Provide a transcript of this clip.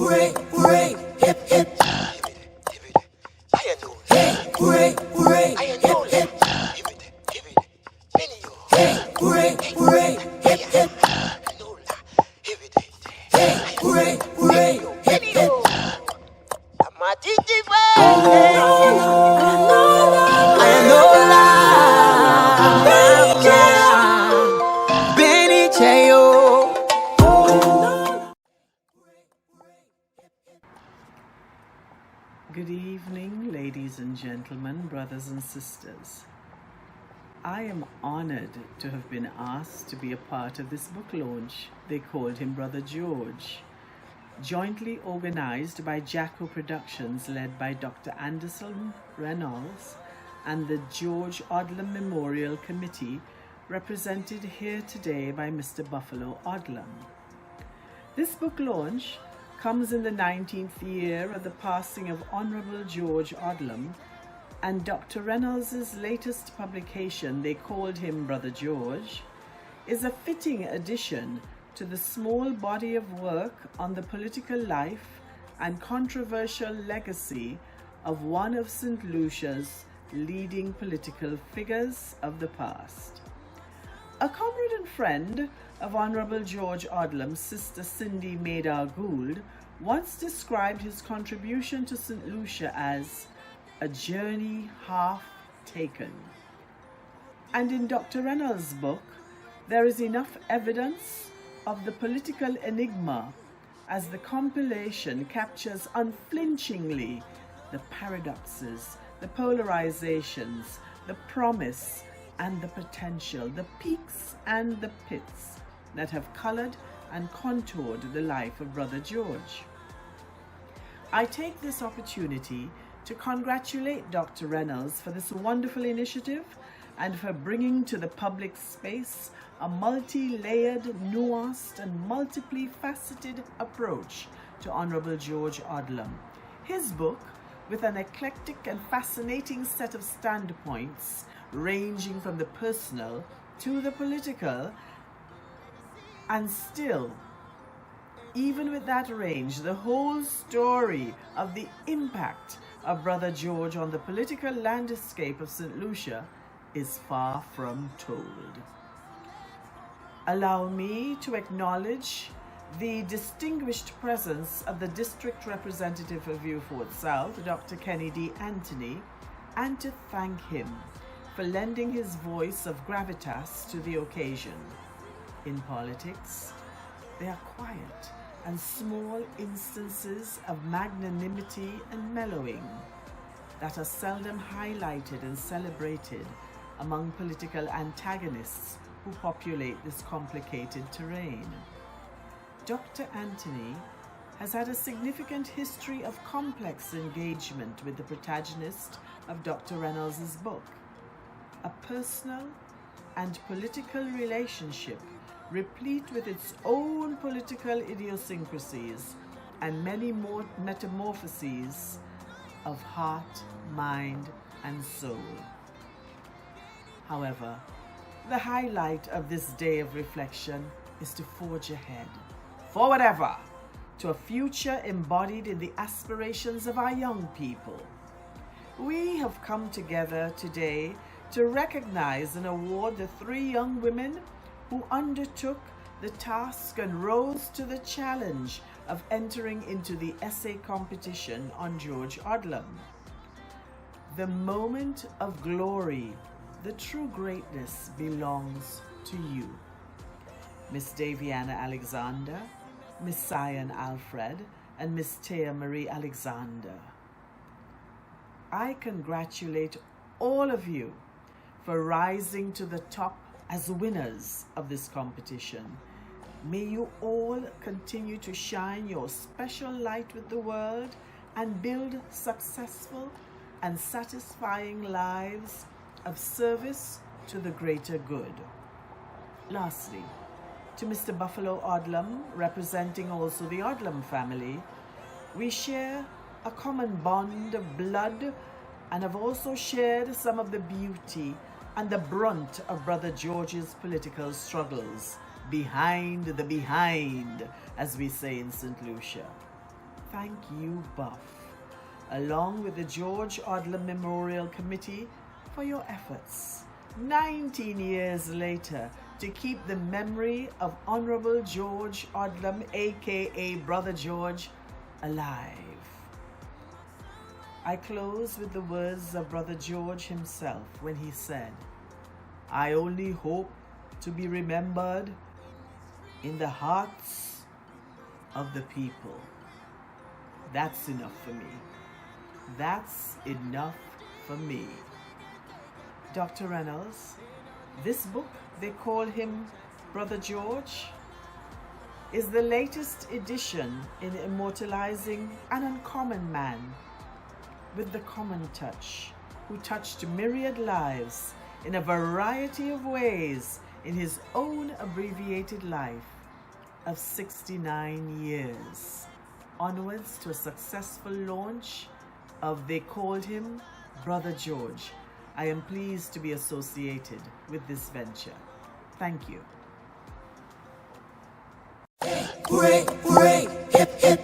hooray, hooray, hip, hip. Hey, hooray, hooray, hip, hip. Hey, hooray, hooray, hip, hip. Hey, hooray, hooray, hip, hip. Good evening, ladies and gentlemen, brothers and sisters. I am honored to have been asked to be a part of this book launch. They called him Brother George, jointly organized by Jacko Productions, led by Dr. Anderson Reynolds and the George Odlum Memorial Committee, represented here today by Mr. Buffalo Odlum. This book launch comes in the 19th year of the passing of Honorable George Odlum, and Dr. Reynolds' latest publication, They Called Him Brother George, is a fitting addition to the small body of work on the political life and controversial legacy of one of St. Lucia's leading political figures of the past. A comrade and friend of Honorable George Odlum's sister Cindy Maida Gould once described his contribution to St. Lucia as a journey half taken. And in Dr. Reynolds' book, there is enough evidence of the political enigma as the compilation captures unflinchingly the paradoxes, the polarizations, the promise and the potential, the peaks and the pits that have colored and contoured the life of Brother George. I take this opportunity to congratulate Dr. Reynolds for this wonderful initiative and for bringing to the public space a multi-layered, nuanced and multiply faceted approach to Honorable George Odlum. His book, with an eclectic and fascinating set of standpoints ranging from the personal to the political, and still, even with that range, the whole story of the impact of Brother George on the political landscape of St. Lucia is far from told. Allow me to acknowledge the distinguished presence of the District Representative of Vieux South, Dr. Kenny D. Anthony, and to thank him for lending his voice of gravitas to the occasion. In politics, there are quiet and small instances of magnanimity and mellowing that are seldom highlighted and celebrated among political antagonists who populate this complicated terrain. Dr. Anthony has had a significant history of complex engagement with the protagonist of Dr. Reynolds' book, a personal and political relationship replete with its own political idiosyncrasies and many more metamorphoses of heart, mind, and soul. However, the highlight of this day of reflection is to forge ahead, forward ever, to a future embodied in the aspirations of our young people. We have come together today to recognize and award the 3 young women who undertook the task and rose to the challenge of entering into the essay competition on George Odlum. The moment of glory, the true greatness, belongs to you. Miss Daviana Alexander, Miss Cyan Alfred, and Miss Thea Marie Alexander. I congratulate all of you for rising to the top as winners of this competition. May you all continue to shine your special light with the world and build successful and satisfying lives of service to the greater good. Lastly, to Mr. Buffalo Odlum, representing also the Odlum family, we share a common bond of blood and have also shared some of the beauty and the brunt of Brother George's political struggles, behind the behind, as we say in St. Lucia. thank you, Buff, along with the George Odlum Memorial Committee, for your efforts 19 years later to keep the memory of Honorable George Odlum, aka Brother George, alive. I close with the words of Brother George himself when he said, "I only hope to be remembered in the hearts of the people." That's enough for me. That's enough for me. Dr. Reynolds, this book, they call him Brother George, is the latest edition in immortalizing an uncommon man with the common touch, who touched myriad lives in a variety of ways in his own abbreviated life of 69 years, onwards to a successful launch of They Called Him Brother George. I am pleased to be associated with this venture. Thank you. Hooray, hooray, hip, hip.